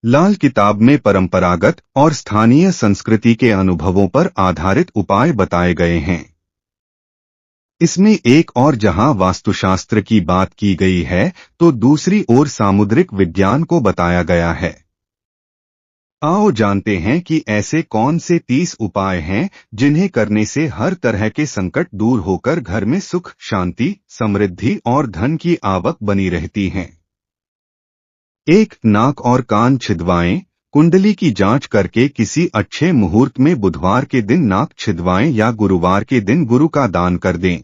लाल किताब में परंपरागत और स्थानीय संस्कृति के अनुभवों पर आधारित उपाय बताए गए हैं। इसमें एक और जहां वास्तुशास्त्र की बात की गई है, तो दूसरी ओर सामुद्रिक विज्ञान को बताया गया है। आओ जानते हैं कि ऐसे कौन से 30 उपाय हैं जिन्हें करने से हर तरह के संकट दूर होकर घर में सुख, शांति, समृद्धि और धन की आवक बनी रहती है। 1. नाक और कान छिदवाएं। कुंडली की जांच करके किसी अच्छे मुहूर्त में बुधवार के दिन नाक छिदवाएं या गुरुवार के दिन गुरु का दान कर दें।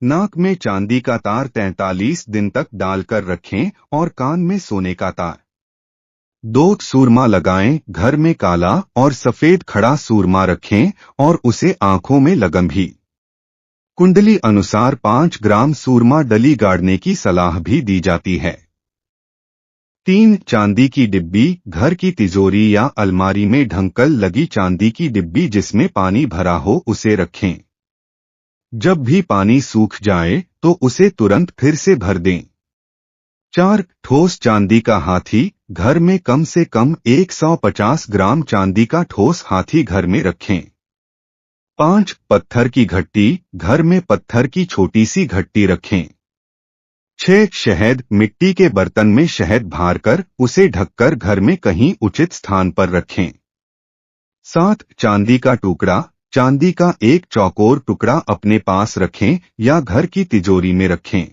नाक में चांदी का तार 43 दिन तक डालकर रखें और कान में सोने का तार। 2. सूरमा लगाएं। घर में काला और सफेद खड़ा सूरमा रखें और उसे आंखों में लगंभी। कुंडली अनुसार 5 ग्राम सूरमा डली गाड़ने की सलाह भी दी जाती है। 3. चांदी की डिब्बी। घर की तिजोरी या अलमारी में ढंकल लगी चांदी की डिब्बी जिसमें पानी भरा हो उसे रखें। जब भी पानी सूख जाए तो उसे तुरंत फिर से भर दें। 4. ठोस चांदी का हाथी। घर में कम से कम 150 ग्राम चांदी का ठोस हाथी घर में रखें। 5. पत्थर की घट्टी। घर में पत्थर की छोटी सी घट्टी रखें। 6. शहद। मिट्टी के बर्तन में शहद भरकर उसे ढककर घर में कहीं उचित स्थान पर रखें। 7. चांदी का टुकड़ा। चांदी का एक चौकोर टुकड़ा अपने पास रखें या घर की तिजोरी में रखें।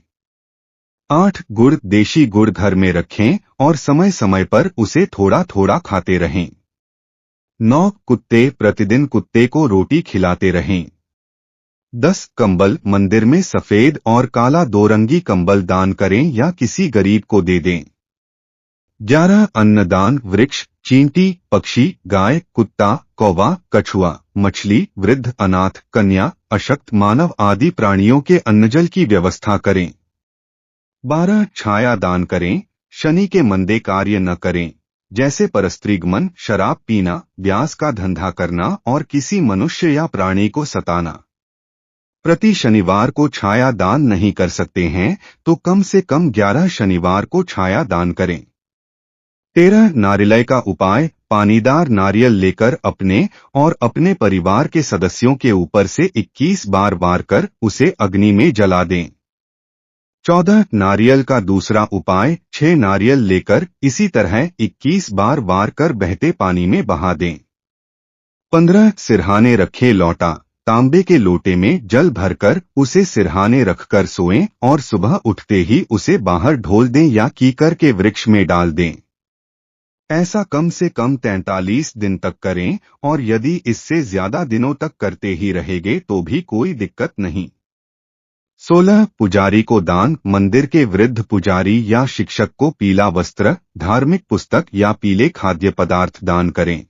8. गुड़। देशी गुड़ घर में रखें और समय समय पर उसे थोड़ा थोड़ा खाते रहें। 9. कुत्ते। प्रतिदिन कुत्ते को रोटी खिलाते रहें। 10. कंबल। मंदिर में सफेद और काला 2 रंगी कंबल दान करें या किसी गरीब को दे दें। 11. अन्नदान। वृक्ष, चींटी, पक्षी, गाय, कुत्ता, कौवा, कछुआ, मछली, वृद्ध, अनाथ, कन्या, अशक्त मानव आदि प्राणियों के अन्नजल की व्यवस्था करें। 12. छाया दान करें। शनि के मंदे कार्य न करें, जैसे परस्त्रीगमन, शराब पीना, ब्यास का धंधा करना और किसी मनुष्य या प्राणी को सताना। प्रति शनिवार को छाया दान नहीं कर सकते हैं तो कम से कम 11 शनिवार को छाया दान करें। 13. नारियल का उपाय। पानीदार नारियल लेकर अपने और अपने परिवार के सदस्यों के ऊपर से 21 बार वार कर उसे अग्नि में जला दें। 14. नारियल का दूसरा उपाय। 6 नारियल लेकर इसी तरह 21 बार वार कर बहते पानी में बहा दें। 15. सिरहाने रखे लौटा। तांबे के लोटे में जल भरकर उसे सिरहाने रखकर सोएं और सुबह उठते ही उसे बाहर ढोल दें या कीकर के वृक्ष में डाल दें। ऐसा कम से कम 43 दिन तक करें और यदि इससे ज्यादा दिनों तक करते ही रहेंगे तो भी कोई दिक्कत नहीं। 16. पुजारी को दान। मंदिर के वृद्ध पुजारी या शिक्षक को पीला वस्त्र, धार्मिक पुस्तक या पीले खाद्य पदार्थ दान करें।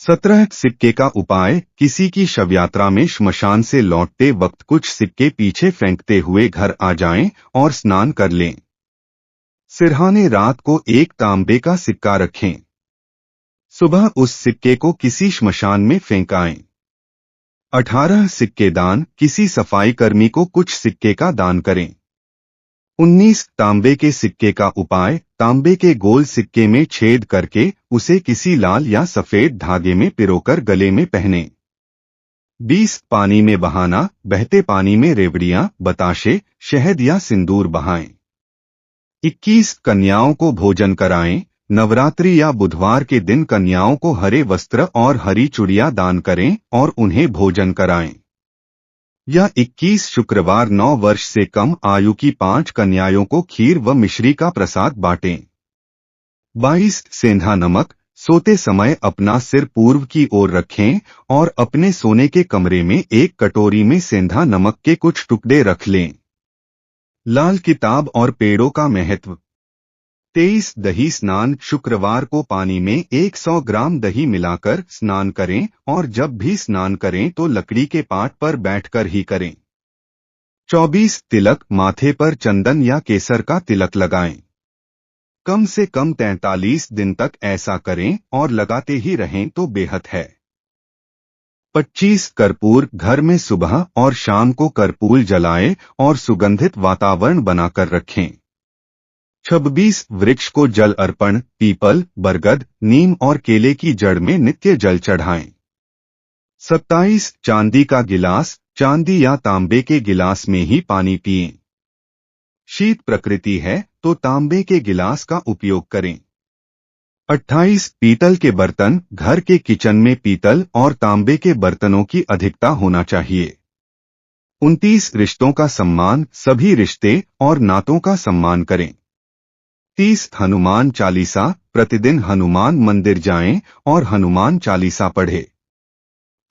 17. सिक्के का उपाय। किसी की शव यात्रा में श्मशान से लौटते वक्त कुछ सिक्के पीछे फेंकते हुए घर आ जाएं और स्नान कर लें। सिरहाने रात को एक तांबे का सिक्का रखें। सुबह उस सिक्के को किसी श्मशान में फेंकाएं। 18. सिक्के दान। किसी सफाई कर्मी को कुछ सिक्के का दान करें। 19. तांबे के सिक्के का उपाय। तांबे के गोल सिक्के में छेद करके उसे किसी लाल या सफेद धागे में पिरोकर गले में पहने। 20. पानी में बहाना। बहते पानी में रेवड़ियां, बताशे, शहद या सिंदूर बहाएं। 21. कन्याओं को भोजन कराएं। नवरात्रि या बुधवार के दिन कन्याओं को हरे वस्त्र और हरी चूड़ियां दान करें और उन्हें भोजन कराएं। या 21 शुक्रवार 9 वर्ष से कम आयु की 5 कन्याओं को खीर व मिश्री का प्रसाद बांटें। 22. सेंधा नमक। सोते समय अपना सिर पूर्व की ओर रखें और अपने सोने के कमरे में एक कटोरी में सेंधा नमक के कुछ टुकड़े रख लें। लाल किताब और पेड़ों का महत्व। 23. दही स्नान। शुक्रवार को पानी में 100 ग्राम दही मिलाकर स्नान करें और जब भी स्नान करें तो लकड़ी के पाट पर बैठकर ही करें। 24. तिलक। माथे पर चंदन या केसर का तिलक लगाएं। कम से कम 43 दिन तक ऐसा करें और लगाते ही रहें तो बेहद है। 25. कर्पूर। घर में सुबह और शाम को कर्पूर जलाएं और सुगंधित वातावरण बनाकर रखें। 26 वृक्ष को जल अर्पण, पीपल, बरगद, नीम और केले की जड़ में नित्य जल चढ़ाएं। 27 चांदी का गिलास, चांदी या तांबे के गिलास में ही पानी पिएं। शीत प्रकृति है तो तांबे के गिलास का उपयोग करें। 28 पीतल के बर्तन, घर के किचन में पीतल और तांबे के बर्तनों की अधिकता होना चाहिए। 29 रिश्तों का सम्मान, सभी रिश्ते और नातों का सम्मान करें। 30 हनुमान चालीसा, प्रतिदिन हनुमान मंदिर जाएं और हनुमान चालीसा पढ़ें।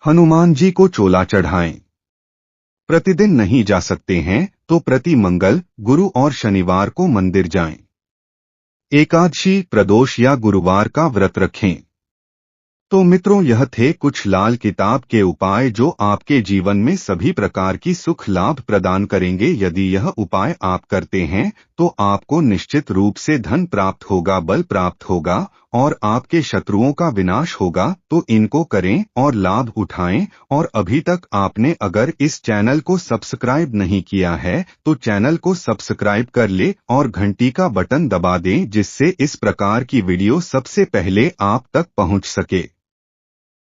हनुमान जी को चोला चढ़ाएं। प्रतिदिन नहीं जा सकते हैं तो प्रति मंगल, गुरु और शनिवार को मंदिर जाएं। एकादशी, प्रदोष या गुरुवार का व्रत रखें। तो मित्रों, यह थे कुछ लाल किताब के उपाय जो आपके जीवन में सभी प्रकार की सुख लाभ प्रदान करेंगे। यदि यह उपाय आप करते हैं तो आपको निश्चित रूप से धन प्राप्त होगा, बल प्राप्त होगा और आपके शत्रुओं का विनाश होगा। तो इनको करें और लाभ उठाएं। और अभी तक आपने अगर इस चैनल को सब्सक्राइब नहीं किया है तो चैनल को सब्सक्राइब कर ले और घंटी का बटन दबा दें, जिससे इस प्रकार की वीडियो सबसे पहले आप तक पहुंच सके।